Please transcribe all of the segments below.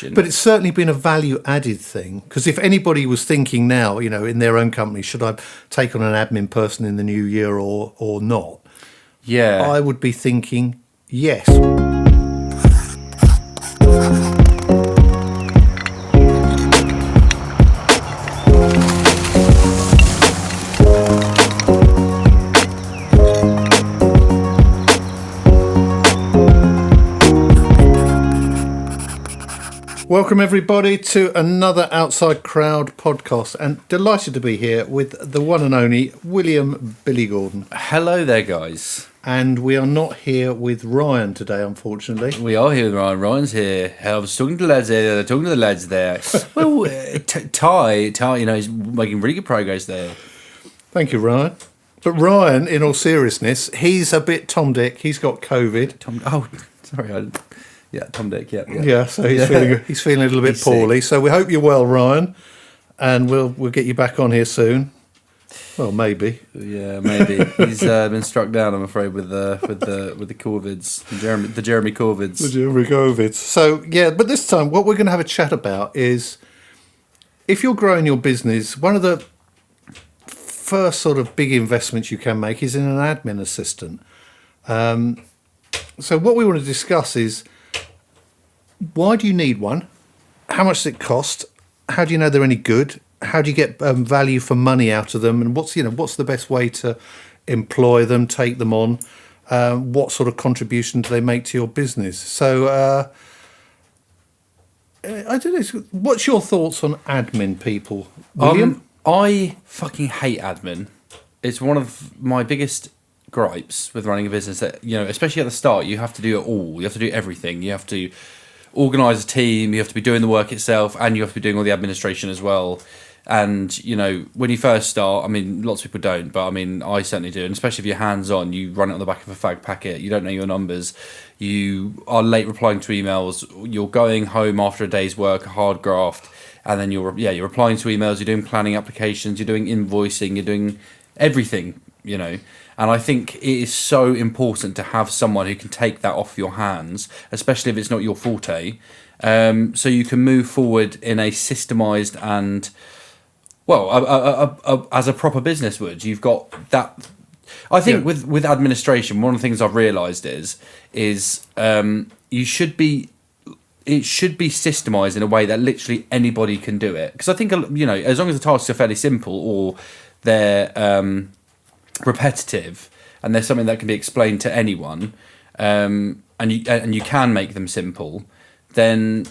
But it's certainly been a value-added thing, because if anybody was thinking now, in their own company, should I take on an admin person in the new year or not? Yeah. I would be thinking yes. Welcome everybody to another Outside Crowd podcast, and delighted to be here with the one and only William Billy Gordon. Hello there, guys. And we are not here with Ryan today, unfortunately. We are here with Ryan. Ryan's here. I was talking to the lads there. Well, Ty, he's making really good progress there. Thank you, Ryan. But Ryan, in all seriousness, he's a bit Tom Dick. He's got COVID. Tom Dick, yeah. Yeah, so he's feeling a little bit poorly. Sick. So we hope you're well, Ryan, and we'll get you back on here soon. Well, maybe. Yeah, maybe. He's been struck down, I'm afraid, with the Corvids, the Jeremy Corvids. The Jeremy Corvids. So yeah, but this time, what we're going to have a chat about is if you're growing your business, one of the first sort of big investments you can make is in an admin assistant. So what we want to discuss is, why do you need one? How much does it cost? How do you know they're any good? How do you get value for money out of them? And what's the best way to employ them, take them on? What sort of contribution do they make to your business? So I don't know. What's your thoughts on admin people, William? I fucking hate admin. It's one of my biggest gripes with running a business that, especially at the start, you have to do it all. You have to do everything. You have to organise a team, you have to be doing the work itself, and you have to be doing all the administration as well. And, when you first start, lots of people don't, but I certainly do. And especially if you're hands-on, you run it on the back of a fag packet, you don't know your numbers, you are late replying to emails, you're going home after a day's work, a hard graft, and then you're replying to emails, you're doing planning applications, you're doing invoicing, you're doing everything, And I think it is so important to have someone who can take that off your hands, especially if it's not your forte, so you can move forward in a systemised and, as a proper business would. You've got that. I think with administration, one of the things I've realised is it should be systemised in a way that literally anybody can do it. Because I think, as long as the tasks are fairly simple or they're repetitive and there's something that can be explained to anyone, and you can make them simple, then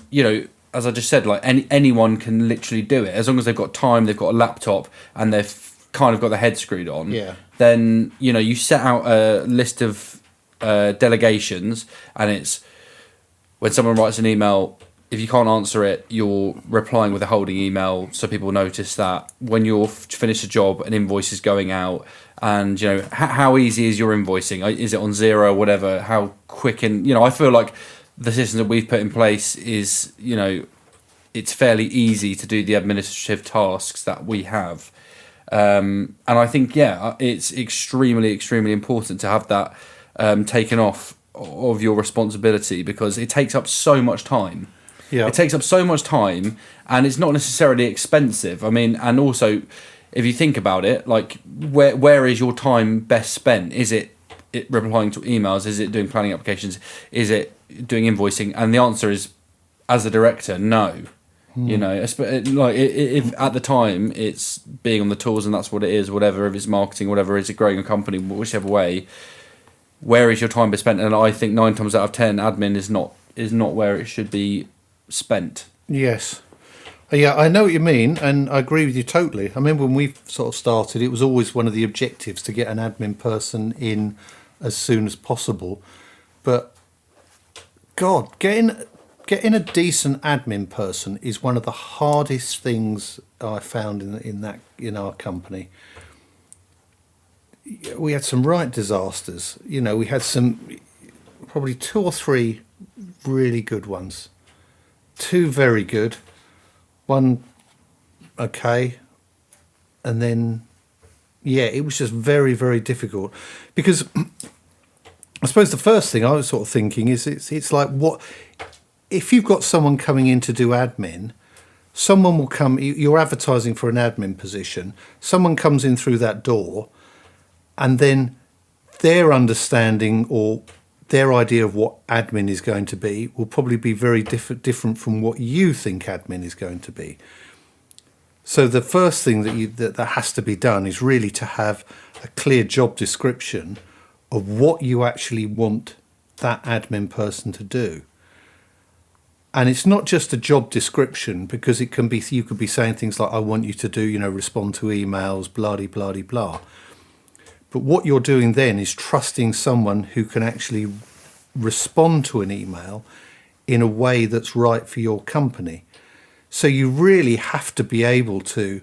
as I just said, like anyone can literally do it as long as they've got time, they've got a laptop, and they've kind of got their head screwed on. Yeah. Then you set out a list of delegations, and it's when someone writes an email, if you can't answer it, you're replying with a holding email so people notice that. When you're finished a job, an invoice is going out, and how easy is your invoicing? Is it on Xero or whatever? How quick? And I feel like the system that we've put in place is it's fairly easy to do the administrative tasks that we have, and I think it's extremely important to have that taken off of your responsibility, because it takes up so much time. Yeah. It takes up so much time, and it's not necessarily expensive. And also, if you think about it, like where is your time best spent? Is it replying to emails? Is it doing planning applications? Is it doing invoicing? And the answer is, as a director, no. If at the time it's being on the tools and that's what it is, whatever, if it's marketing, whatever, is it growing a company, whichever way, where is your time best spent? And I think 9 times out of 10, admin is not where it should be spent. Yes. Yeah, I know what you mean, and I agree with you totally. I remember when we sort of started, it was always one of the objectives to get an admin person in as soon as possible. But God, getting a decent admin person is one of the hardest things I found in our company. We had some right disasters. We had probably 2 or 3 really good ones. 2 very good, 1 okay, and then it was just very, very difficult, because I suppose the first thing I was sort of thinking is it's like, what if you've got someone coming in to do admin, someone will come, you're advertising for an admin position, someone comes in through that door, and then their understanding or their idea of what admin is going to be will probably be very different from what you think admin is going to be. So the first thing that has to be done is really to have a clear job description of what you actually want that admin person to do. And it's not just a job description, because it can be, you could be saying things like, I want you to do, respond to emails, blah, de, blah, de, blah. But what you're doing then is trusting someone who can actually respond to an email in a way that's right for your company. So you really have to be able to,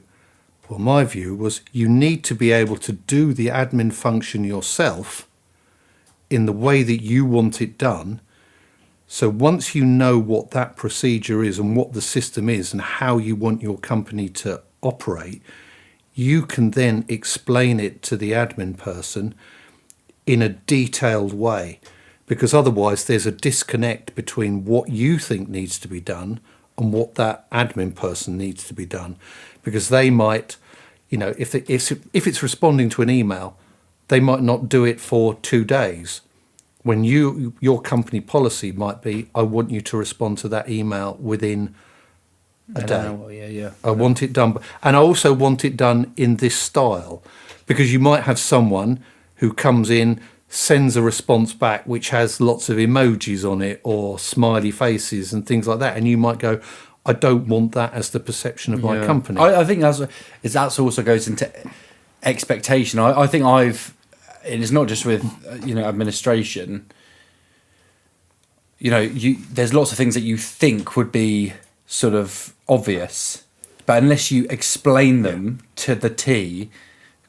well, my view was you need to be able to do the admin function yourself in the way that you want it done. So once you know what that procedure is and what the system is and how you want your company to operate, you can then explain it to the admin person in a detailed way, because otherwise there's a disconnect between what you think needs to be done and what that admin person needs to be done. Because they might, if it's responding to an email, they might not do it for 2 days. When your company policy might be, I want you to respond to that email within a day. Yeah. I want it done, and I also want it done in this style, because you might have someone who comes in, sends a response back which has lots of emojis on it or smiley faces and things like that, and you might go, I don't want that as the perception of my company. I think that's also goes into expectation. I think it's not just with administration. There's lots of things that you think would be sort of obvious, but unless you explain them to the T,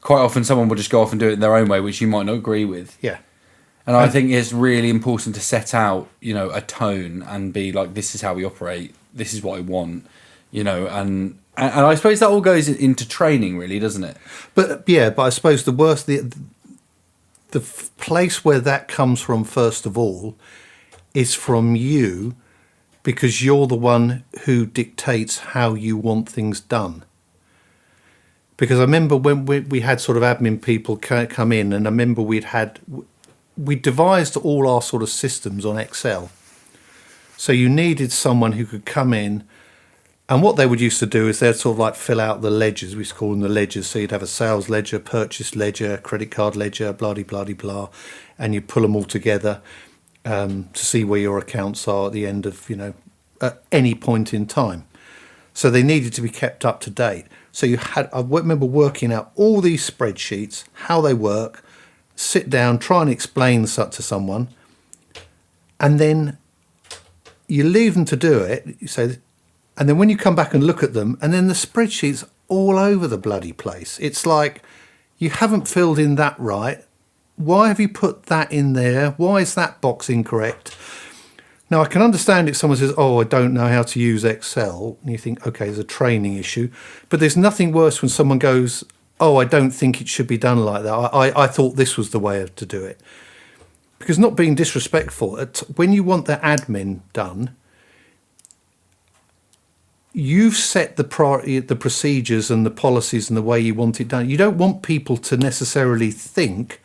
quite often someone will just go off and do it in their own way, which you might not agree with. Yeah. And I think it's really important to set out, a tone and be like, this is how we operate. This is what I want, and I suppose that all goes into training, really, doesn't it? But I suppose the place where that comes from, first of all, is from you, because you're the one who dictates how you want things done. Because I remember when we had sort of admin people come in, and I remember we devised all our sort of systems on Excel. So you needed someone who could come in, and what they would used to do is they'd sort of like fill out the ledgers. We used to call them the ledgers. So you'd have a sales ledger, purchase ledger, credit card ledger, blah, de, blah, de, blah, and you pull them all together to see where your accounts are at the end of, at any point in time. So they needed to be kept up to date. So I remember working out all these spreadsheets, how they work, sit down, try and explain that to someone, and then you leave them to do it. You say, and then when you come back and look at them, and then the spreadsheet's all over the bloody place. It's like, you haven't filled in that right. Why have you put that in there? Why is that box incorrect? Now, I can understand if someone says, I don't know how to use Excel. And you think, okay, there's a training issue. But there's nothing worse when someone goes, I don't think it should be done like that. I thought this was the way to do it. Because, not being disrespectful, when you want the admin done, you've set the procedures and the policies and the way you want it done. You don't want people to necessarily think,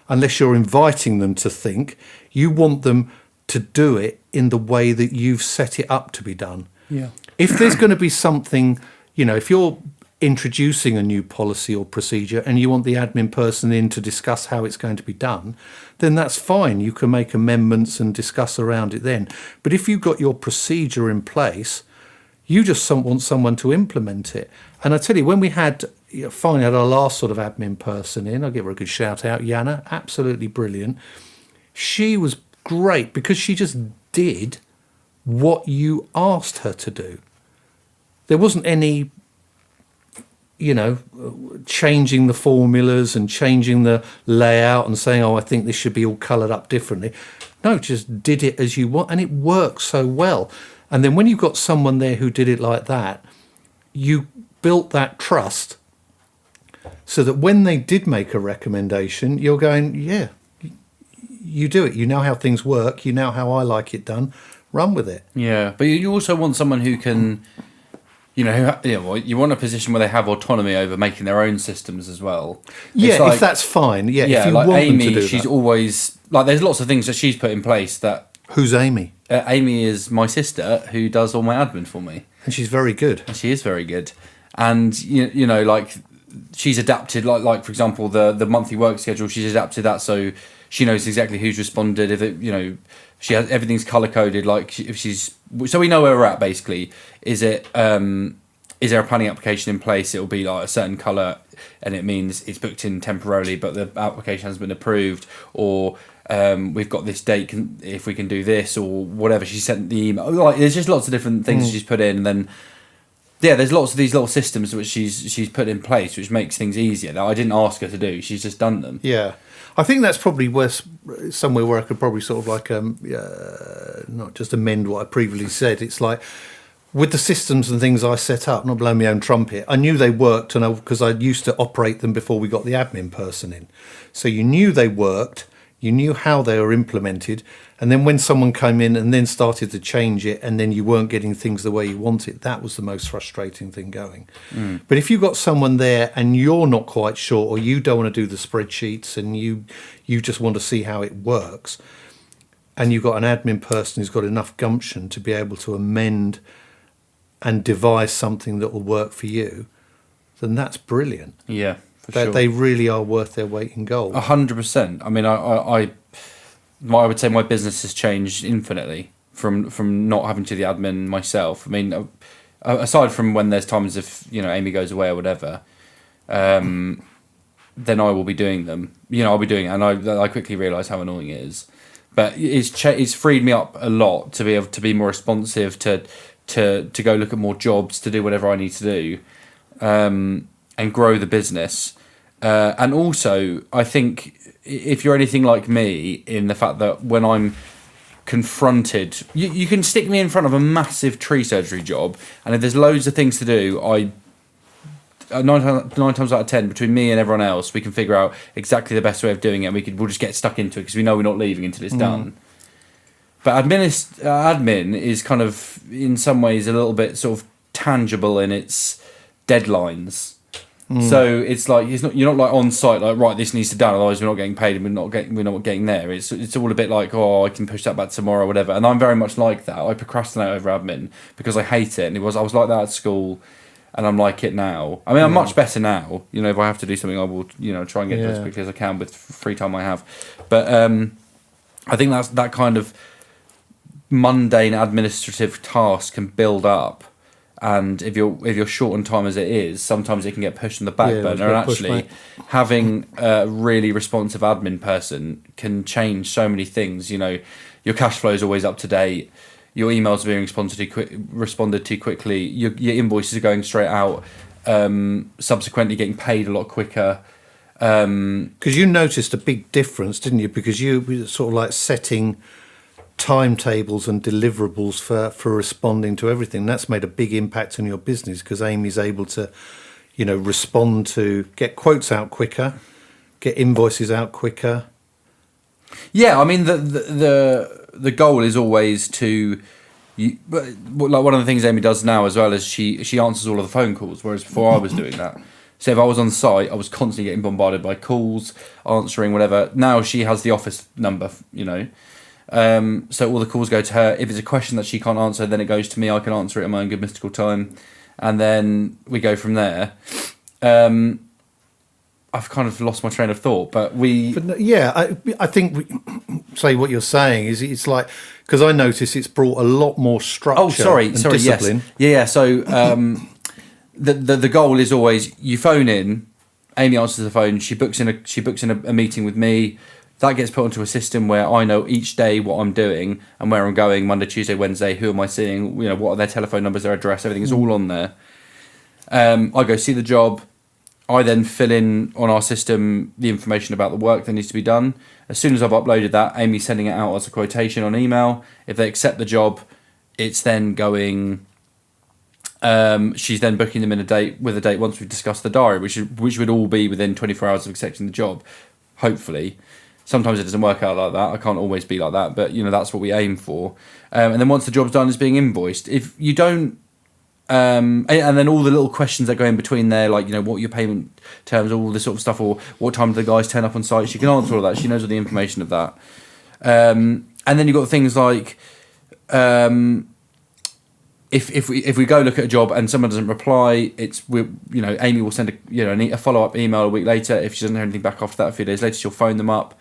unless you're inviting them to think. You want them to do it in the way that you've set it up to be done. Yeah. If there's going to be something, if you're introducing a new policy or procedure and you want the admin person in to discuss how it's going to be done, then that's fine. You can make amendments and discuss around it then. But if you've got your procedure in place, you just want someone to implement it. And I tell you, when we finally had our last sort of admin person in, I'll give her a good shout out, Yana, absolutely brilliant. She was great because she just did what you asked her to do. There wasn't any, changing the formulas and changing the layout and saying, I think this should be all coloured up differently. No, just did it as you want, and it worked so well. And then when you've got someone there who did it like that, you built that trust so that when they did make a recommendation, you're going, yeah, you do it. You know how things work. You know how I like it done. run with it. Yeah, but you also want someone who can, you want a position where they have autonomy over making their own systems as well. Yeah, It's like, if that's fine. Yeah, yeah, if you like want them Amy, to do she's that. always like. There's lots of things that she's put in place that Who's Amy? Amy is my sister who does all my admin for me. And she's very good. And she is very good, and like she's adapted. Like for example, the monthly work schedule. She's adapted that so she knows exactly who's responded. If it, she has everything's color coded. Like if she's so we know where we're at basically. Is there a planning application in place? It'll be like a certain color, and it means it's booked in temporarily, but the application hasn't been approved, or we've got this date. If we can do this or whatever, she sent the email. Like there's just lots of different things she's put in, and then there's lots of these little systems which she's put in place, which makes things easier that I didn't ask her to do. She's just done them. Yeah. I think that's probably somewhere where I could probably sort of like not just amend what I previously said. It's like with the systems and things I set up, not blowing my own trumpet, I knew they worked, and because I used to operate them before we got the admin person in. So you knew they worked, you knew how they were implemented, and then when someone came in and then started to change it, and then you weren't getting things the way you wanted, that was the most frustrating thing going. But if you've got someone there and you're not quite sure, or you don't want to do the spreadsheets and you just want to see how it works, and you've got an admin person who's got enough gumption to be able to amend and devise something that will work for you, then that's brilliant. Yeah, for sure. They really are worth their weight in gold. 100%. I mean, I would say my business has changed infinitely from not having to do the admin myself. I mean, aside from when there's times if Amy goes away or whatever, then I will be doing them. I'll be doing it, and I quickly realise how annoying it is. But it's freed me up a lot to be able to be more responsive to go look at more jobs, to do whatever I need to do, and grow the business. And also, I think if you're anything like me, in the fact that when I'm confronted, you can stick me in front of a massive tree surgery job, and if there's loads of things to do, nine times out of 10, between me and everyone else, we can figure out exactly the best way of doing it, and we'll just get stuck into it because we know we're not leaving until it's done. But admin is kind of, in some ways, a little bit sort of tangible in its deadlines. So it's like you're not like on site, like, right, this needs to be done, otherwise we're not getting paid and we're not getting there. It's all a bit like, I can push that back tomorrow or whatever. And I'm very much like that. I procrastinate over admin because I hate it, and I was like that at school, and I'm like it now. I mean, I'm much better now. If I have to do something, I will try and get it as quickly as I can with free time I have. But I think that kind of mundane administrative task can build up, and if you're short on time as it is, sometimes it can get pushed on the back burner. And actually, having a really responsive admin person can change so many things. Your cash flow is always up to date. Your emails are being responded to quickly. Your invoices are going straight out. Subsequently, getting paid a lot quicker. Because you noticed a big difference, didn't you? Because you were sort of like setting timetables and deliverables for responding to everything. That's made a big impact on your business, because Amy's able to, respond to, get quotes out quicker, get invoices out quicker. Yeah, I mean the goal is always to, like one of the things Amy does now as well is she answers all of the phone calls, whereas before I was doing that. So if I was on site, I was constantly getting bombarded by calls, answering whatever. Now she has the office number, so all the calls go to her. If it's a question that she can't answer, then it goes to me. I can answer it in my own good mystical time, and then we go from there. I've kind of lost my train of thought, but I think say what you're saying is it's like, because I notice it's brought a lot more structure. Oh, sorry, discipline. Yes, yeah. So the goal is always, you phone in, Amy answers the phone, she books in a meeting with me. That gets put onto a system where I know each day what I'm doing and where I'm going, Monday, Tuesday, Wednesday, who am I seeing, what are their telephone numbers, their address, everything is all on there. I go see the job. I then fill in on our system the information about the work that needs to be done. As soon as I've uploaded that, Amy's sending it out as a quotation on email. If they accept the job, it's then going... she's then booking them in a date once we've discussed the diary, which would all be within 24 hours of accepting the job, hopefully. Sometimes it doesn't work out like that. I can't always be like that, but that's what we aim for. And then once the job's done, it's being invoiced. If you don't, and then all the little questions that go in between there, like what are your payment terms, all this sort of stuff, or what time do the guys turn up on site. She can answer all that. She knows all the information of that. And then you've got things like, if we go look at a job and someone doesn't reply, Amy will send a follow up email a week later. If she doesn't hear anything back after that, a few days later, she'll phone them up.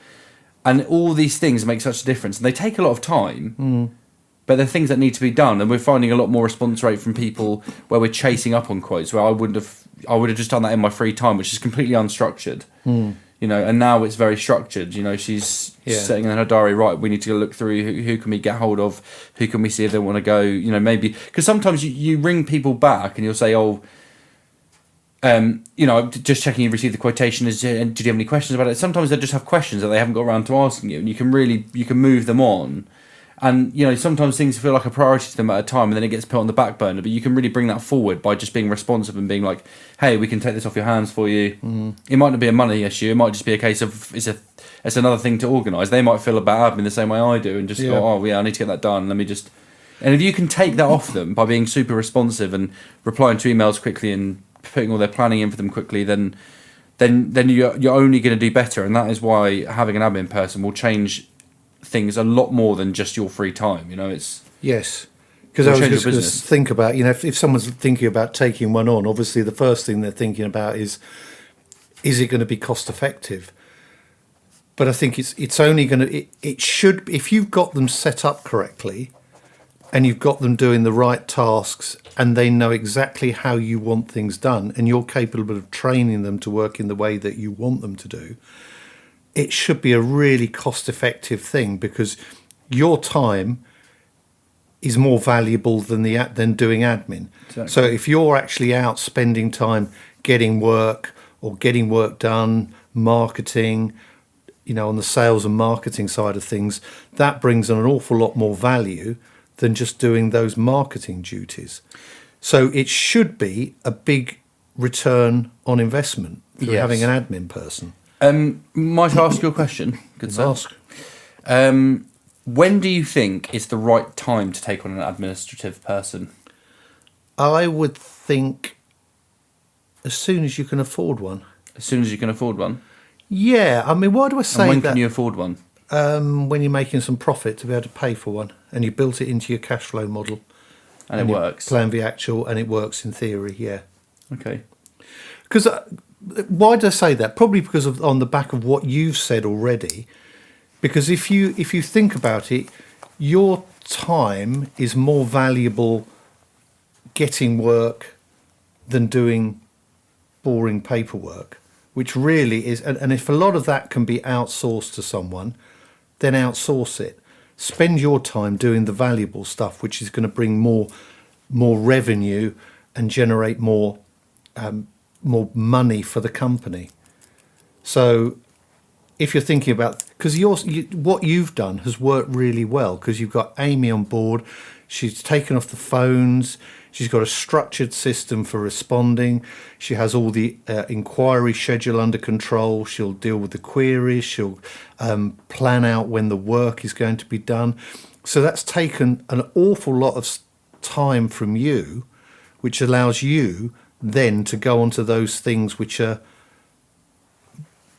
And all these things make such a difference, and they take a lot of time. But they're things that need to be done, and we're finding a lot more response rate from people where we're chasing up on quotes. Where I would have just done that in my free time, which is completely unstructured. And now it's very structured. She's setting in her diary, right, we need to go look through who can we get hold of, who can we see if they want to go. Maybe because sometimes you ring people back and you'll say, just checking you received the quotation. Did you have any questions about it? Sometimes they just have questions that they haven't got around to asking you, and you can move them on. And sometimes things feel like a priority to them at a time, and then it gets put on the back burner. But you can really bring that forward by just being responsive and being like, "Hey, we can take this off your hands for you." It might not be a money issue. It might just be a case of it's another thing to organise. They might feel about admin the same way I do, and just go, "Oh, yeah, I need to get that done. Let me just." And if you can take that off them by being super responsive and replying to emails quickly and putting all their planning in for them quickly, then you're only going to do better. And that is why having an admin person will change things a lot more than just your free time. It's yes, because I was just going to think about if someone's thinking about taking one on, obviously the first thing they're thinking about is it going to be cost effective? But I think it's only going to it should, if you've got them set up correctly and you've got them doing the right tasks and they know exactly how you want things done and you're capable of training them to work in the way that you want them to do, it should be a really cost-effective thing, because your time is more valuable than doing admin. Exactly. So if you're actually out spending time getting work done, marketing, on the sales and marketing side of things, that brings an awful lot more value than just doing those marketing duties. So it should be a big return on investment for having an admin person. Might I ask you a question? Good sir. Ask. When do you think is the right time to take on an administrative person? I would think as soon as you can afford one. As soon as you can afford one? Yeah, I mean, why do I say that? And when can you afford one? When you're making some profit to be able to pay for one, and you built it into your cash flow model. And it works. Plan the actual, and it works in theory, yeah. Okay. Because why do I say that? Probably because of on the back of what you've said already. Because if you think about it, your time is more valuable getting work than doing boring paperwork, which really is. And if a lot of that can be outsourced to someone, then outsource it. Spend your time doing the valuable stuff, which is going to bring more revenue and generate more money for the company. So if you're thinking about, because what you've done has worked really well, because you've got Amy on board, she's taken off the phones, she's got a structured system for responding, she has all the inquiry schedule under control, she'll deal with the queries, she'll plan out when the work is going to be done. So that's taken an awful lot of time from you, which allows you then to go on to those things which are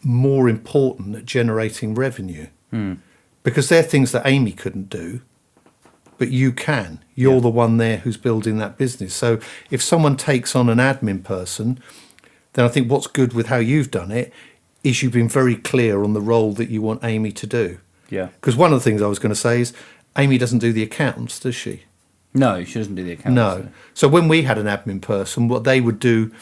more important at generating revenue. Because they're things that Amy couldn't do, but you can. You're the one there who's building that business. So if someone takes on an admin person, then I think what's good with how you've done it is you've been very clear on the role that you want Amy to do. Yeah. Because one of the things I was going to say is Amy doesn't do the accounts, does she? No, she doesn't do the accounts. No. So when we had an admin person, what they would do,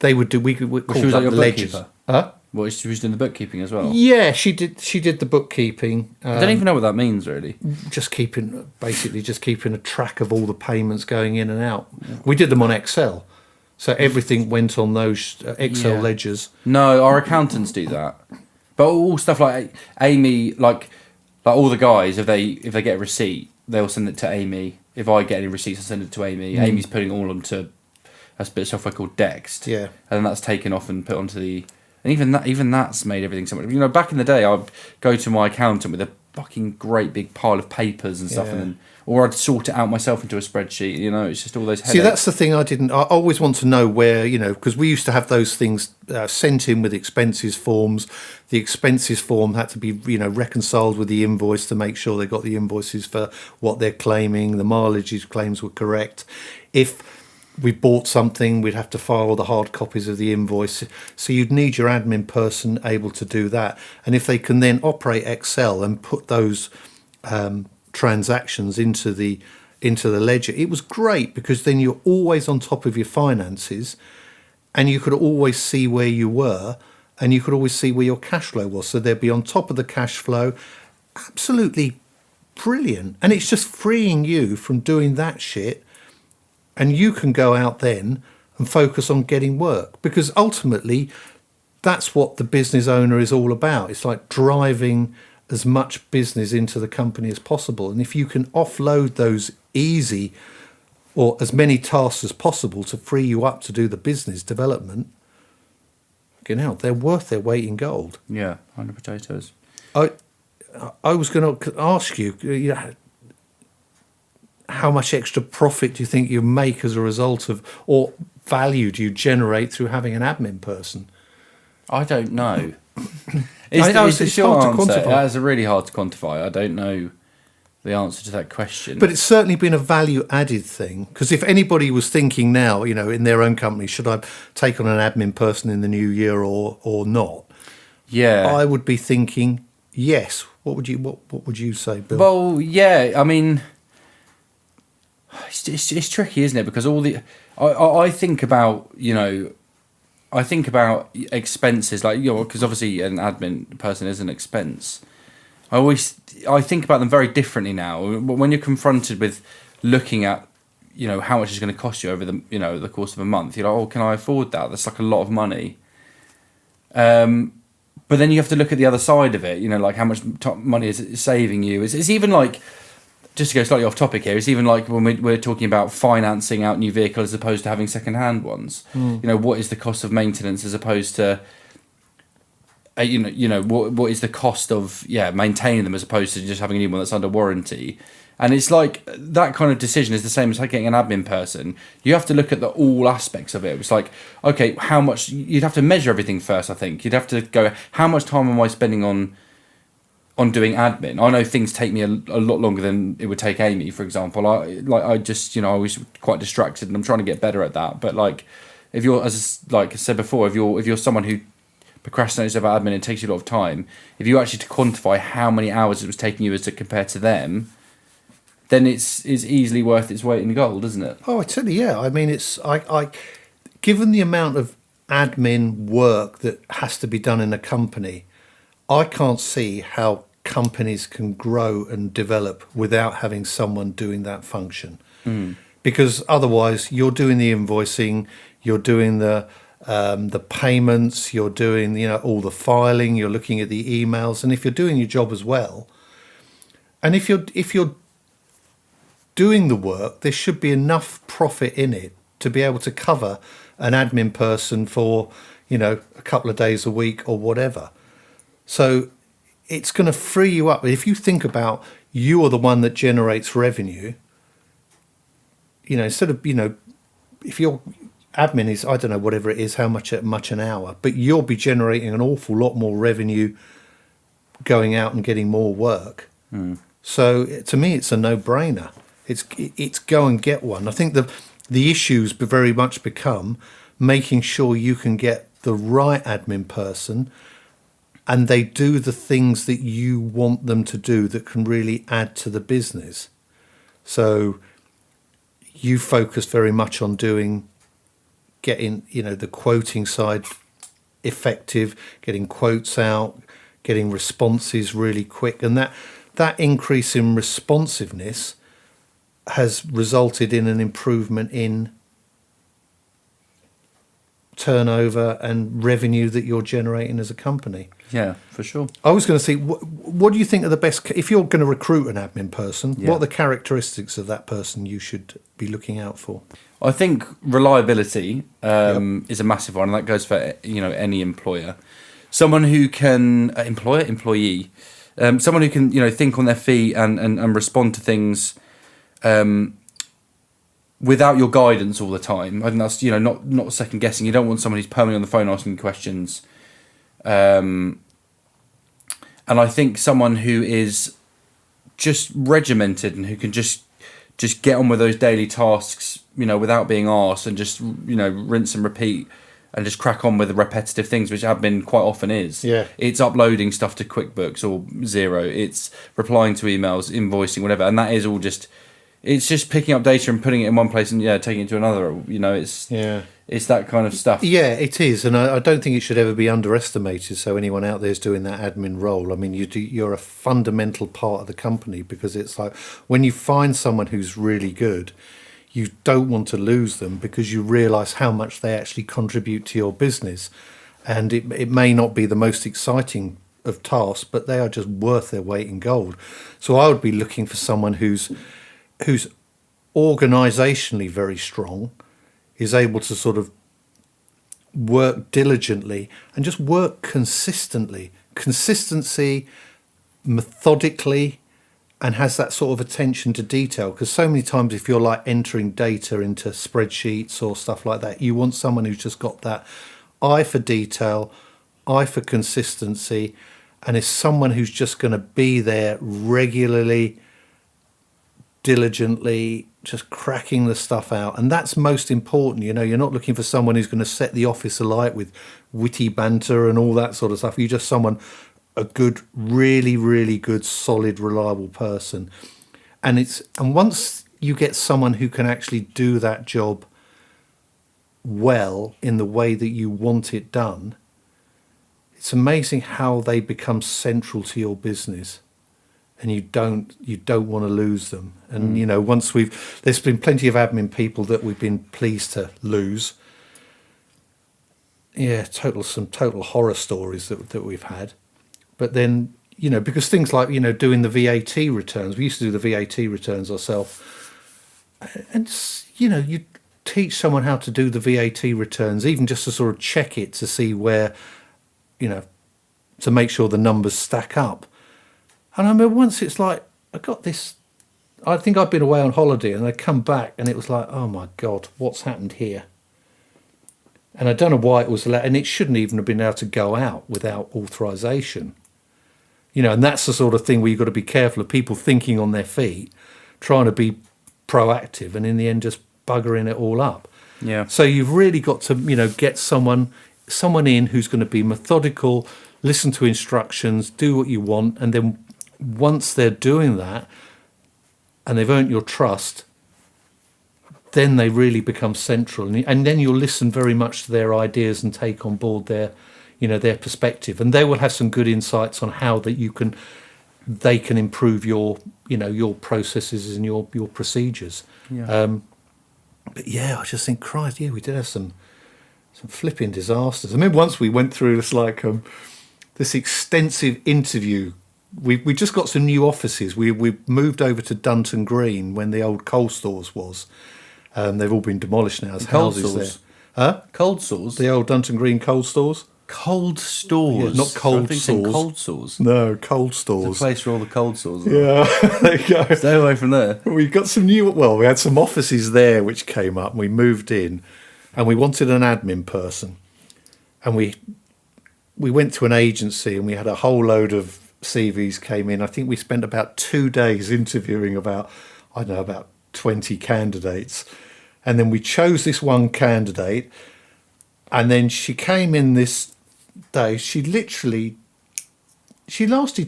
we call that the ledgers. Huh? Well, she was doing the bookkeeping as well. Yeah, she did the bookkeeping. I don't even know what that means, really. Just keeping a track of all the payments going in and out. Yeah. We did them on Excel, so everything went on those Excel ledgers. No, our accountants do that, but all stuff like Amy, like all the guys, if they get a receipt, they'll send it to Amy. If I get any receipts, I send it to Amy. Amy's putting all onto a bit of software called Dext. Yeah, and then that's taken off and put onto the And even that's made everything so much. You know, back in the day, I'd go to my accountant with a fucking great big pile of papers and stuff, Yeah. and then, or I'd sort it out myself into a spreadsheet. You know, it's just all those headaches. See, that's the thing I always want to know where, you know, because we used to have those things sent in with expenses forms. The expenses form had to be, you know, reconciled with the invoice to make sure they got the invoices for what they're claiming. The mileage claims were correct. If we bought something, we'd have to file the hard copies of the invoice. So you'd need your admin person able to do that. And if they can then operate Excel and put those transactions into the ledger, it was great, because then you're always on top of your finances, and you could always see where you were, and you could always see where your cash flow was. So they'd be on top of the cash flow. Absolutely brilliant. And it's just freeing you from doing that shit, and you can go out then and focus on getting work, because ultimately that's what the business owner is all about. It's like driving as much business into the company as possible. And if you can offload those easy, or as many tasks as possible, to free you up to do the business development, you know, they're worth their weight in gold. Yeah, 100 potatoes. I was going to ask you, you know, how much extra profit do you think you make as a result of, or value do you generate through having an admin person? I don't know. I know, It's the it's short hard to answer. quantify. That is really hard to quantify. I don't know the answer to that question. But it's certainly been a value added thing, because if anybody was thinking now, you know, in their own company, should I take on an admin person in the new year or not? yeah. I would be thinking yes. What would you say, Bill? Well, yeah. I mean, it's tricky, isn't it? Because all the I think about, you know, I think about expenses, like, you know, because obviously an admin person is an expense. I think about them very differently now. When you're confronted with looking at, you know, how much it's going to cost you over the, you know, the course of a month, you're like, oh, can I afford that? That's like a lot of money. But then you have to look at the other side of it, you know, like how much money is it saving you? It's even like, just to go slightly off topic here, it's even like when we're talking about financing out new vehicles as opposed to having second-hand ones. You know, what is the cost of maintenance as opposed to, you know, what is the cost of maintaining them as opposed to just having a new one that's under warranty? And it's like that kind of decision is the same as like getting an admin person. You have to look at all aspects of it. It's like, okay, how much you'd have to measure everything first. I think you'd have to go, how much time am I spending on doing admin? I know things take me a lot longer than it would take Amy, for example. I just, you know, I was quite distracted, and I'm trying to get better at that. But like, if you're, as like I said before, if you're someone who procrastinates about admin and it takes you a lot of time, if you actually to quantify how many hours it was taking you as to compare to them, then it's easily worth its weight in gold, isn't it? Oh, I tell you, yeah. I mean, it's I given the amount of admin work that has to be done in a company, I can't see how companies can grow and develop without having someone doing that function. Because otherwise, you're doing the invoicing, you're doing the payments, you're doing, you know, all the filing, you're looking at the emails, and if you're doing your job as well, and if you're doing the work, there should be enough profit in it to be able to cover an admin person for, you know, a couple of days a week or whatever. So it's going to free you up. If you think about you are the one that generates revenue, you know, instead of, you know, if your admin is, I don't know, whatever it is, how much an hour, but you'll be generating an awful lot more revenue going out and getting more work. So to me, it's a no-brainer. It's go and get one. I think the issues very much become making sure you can get the right admin person and they do the things that you want them to do that can really add to the business. So you focus very much on getting, you know, the quoting side effective, getting quotes out, getting responses really quick. And that increase in responsiveness has resulted in an improvement in turnover and revenue that you're generating as a company. Yeah, for sure. I was going to say, what do you think are the best, if you're going to recruit an admin person, Yeah. what are the characteristics of that person you should be looking out for? I think reliability is a massive one, and that goes for any employer. Someone who can employee, someone who can think on their feet and respond to things without your guidance all the time. I think that's not second guessing. You don't want someone who's permanently on the phone asking questions. And I think someone who is just regimented and who can just get on with those daily tasks, without being asked, and just rinse and repeat and just crack on with the repetitive things, which admin quite often is. Yeah. It's uploading stuff to QuickBooks or Xero. It's replying to emails, invoicing, whatever, and that is all just. It's just picking up data and putting it in one place and taking it to another. It's that kind of stuff. Yeah, it is, and I don't think it should ever be underestimated. So anyone out there is doing that admin role, I mean, you're a fundamental part of the company, because it's like when you find someone who's really good, you don't want to lose them, because you realise how much they actually contribute to your business, and it may not be the most exciting of tasks, but they are just worth their weight in gold. So I would be looking for someone who's organisationally very strong, is able to sort of work diligently and just work consistently, methodically, and has that sort of attention to detail. Because so many times if you're like entering data into spreadsheets or stuff like that, you want someone who's just got that eye for detail, eye for consistency, and is someone who's just going to be there regularly, diligently, just cracking the stuff out. And that's most important. You're not looking for someone who's going to set the office alight with witty banter and all that sort of stuff. You're just a good, really, really good, solid, reliable person. And once you get someone who can actually do that job well in the way that you want it done, it's amazing how they become central to your business. And you don't want to lose them. And there's been plenty of admin people that we've been pleased to lose. Yeah, some total horror stories that we've had. But then because things like doing the VAT returns, we used to do the VAT returns ourselves, and you teach someone how to do the VAT returns, even just to sort of check it to see where, to make sure the numbers stack up. And I remember once it's like, I got this, I think I'd been away on holiday and I come back and it was like, oh my God, what's happened here? And I don't know why it was allowed, and it shouldn't even have been able to go out without authorization. And that's the sort of thing where you've got to be careful of people thinking on their feet, trying to be proactive, and in the end just buggering it all up. Yeah. So you've really got to, get someone in who's going to be methodical, listen to instructions, do what you want, and then once they're doing that and they've earned your trust, then they really become central, and then you'll listen very much to their ideas and take on board their perspective, and they will have some good insights on how they can improve your processes and your procedures. Yeah. But yeah, I just think, Christ, we did have some flipping disasters. I remember once we went through this extensive interview. We just got some new offices. We moved over to Dunton Green when the old coal stores was. They've all been demolished now as Cold houses stores? there. Huh? Cold stores? The old Dunton Green coal stores? Cold stores? Yeah, not cold stores. Cold stores? No, cold It's stores. a place where all the cold stores are. Yeah, there you go. Stay away from there. We got some we had some offices there which came up, and we moved in, and we wanted an admin person. And we went to an agency, and we had a whole load of CVs came in. I think we spent about 2 days interviewing about 20 candidates. And then we chose this one candidate, and then she came in this day. She lasted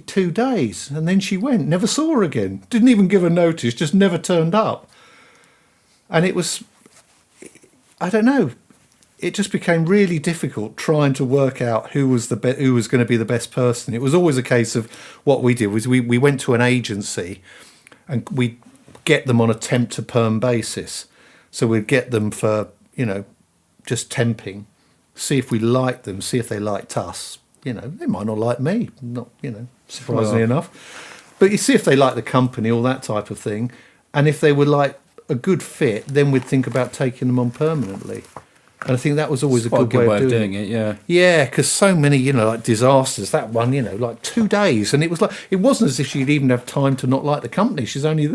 2 days, and then she went, never saw her again. Didn't even give a notice, just never turned up. And it was, I don't know, it just became really difficult trying to work out who was going to be the best person. It was always a case of what we did was we went to an agency and we get them on a temp to perm basis. So we'd get them for, just temping. see if we like them, see if they liked us. You know, they might not like me, not, you know, surprisingly enough. But you see if they like the company, all that type of thing. And if they were like a good fit, then we'd think about taking them on permanently. And I think that was always Quite a good way of doing it. Yeah. Yeah, because so many, you know, like disasters. That one, you know, like 2 days, and it was like it wasn't as if she'd even have time to not like the company. She's only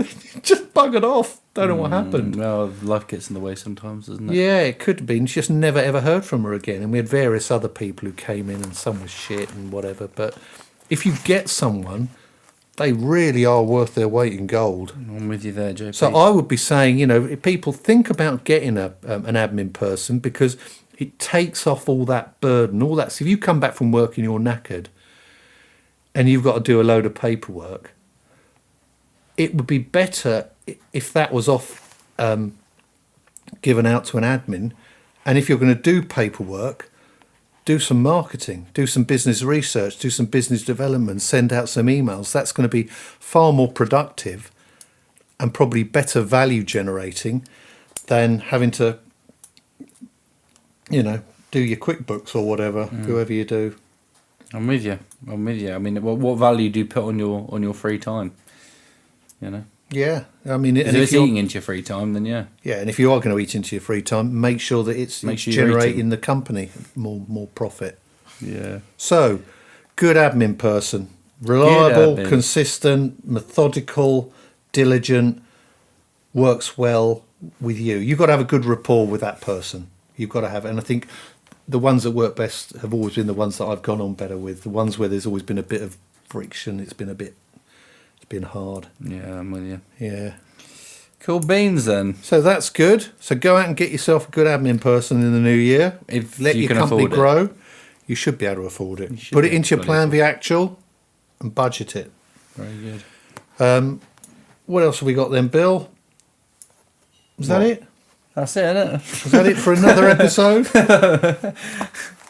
just buggered off. Don't know what happened. Well, life gets in the way sometimes, doesn't it? Yeah, it could have been. She just never ever heard from her again. And we had various other people who came in, and some was shit and whatever. But if you get someone, they really are worth their weight in gold. I'm with you there, JP. So I would be saying, you know, if people think about getting an admin person, because it takes off all that burden, all that. So if you come back from work and you're knackered and you've got to do a load of paperwork, it would be better if that was off given out to an admin. And if you're going to do paperwork, do some marketing, do some business research, do some business development, send out some emails. That's going to be far more productive and probably better value generating than having to, you know, do your QuickBooks or whatever, whoever you do. I'm with you. I mean, what value do you put on your free time? You know, Yeah, I mean, if it's eating into your free time, then yeah. Yeah, and if you are going to eat into your free time, make sure that it's Make sure you're generating eating. the company more profit. Yeah. So, good admin person, reliable, admin. consistent, methodical, diligent, works well with you. You've got to have a good rapport with that person. You've got to have it. And I think the ones that work best have always been the ones that I've gone on better with. The ones where there's always been a bit of friction. It's been hard. Yeah, I'm with you. Yeah. Cool beans then. So that's good. So go out and get yourself a good admin person in the new year. If Let you your can company afford it. grow. You should be able to afford it. should Put be it into your able to plan, the actual, and budget it. Very good. What else have we got then, Bill? Is that What? it? That's it, isn't it? Is that it for another episode?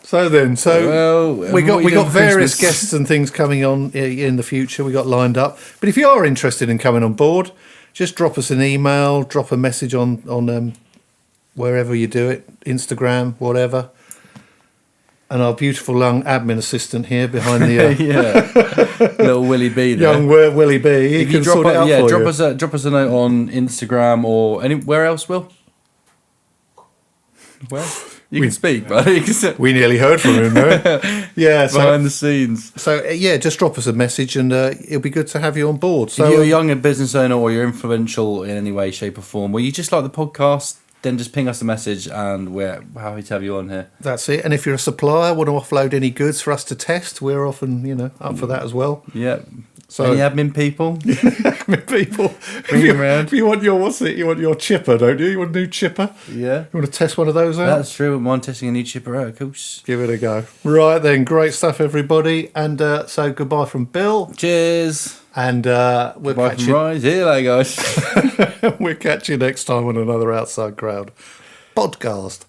So Well, we what are you got doing for various Christmas? guests and things coming on in the future. We got lined up. But if you are interested in coming on board, just drop us an email, drop a message on wherever you do it, Instagram, whatever. And our beautiful young admin assistant here behind the Yeah, little Willie B there. young Willie B. He If can you drop sort it out for drop you. drop us a note on Instagram or anywhere else, Will. Where you can speak, but you can say We nearly heard from him, though. Yeah, behind the scenes. yeah, just drop us a message, and it'll be good to have you on board. So If you're a young business owner or you're influential in any way, shape, or form, or you just like the podcast, then just ping us a message, and we're happy to have you on here. that's it. And if you're a supplier, want to offload any goods for us to test, we're often, up for that as well. Yeah. So Any admin people? people, Bring him round. if you want your You want your chipper, don't you? You want a new chipper? Yeah. You want to test one of those out? That's true. I'm testing a new chipper out, of course. Give it a go. Right then, great stuff, everybody. And so goodbye from Bill, Cheers. and we'll Bye catch from you. Rise. Here, guys. We'll catch you next time on another Outside Crowd podcast.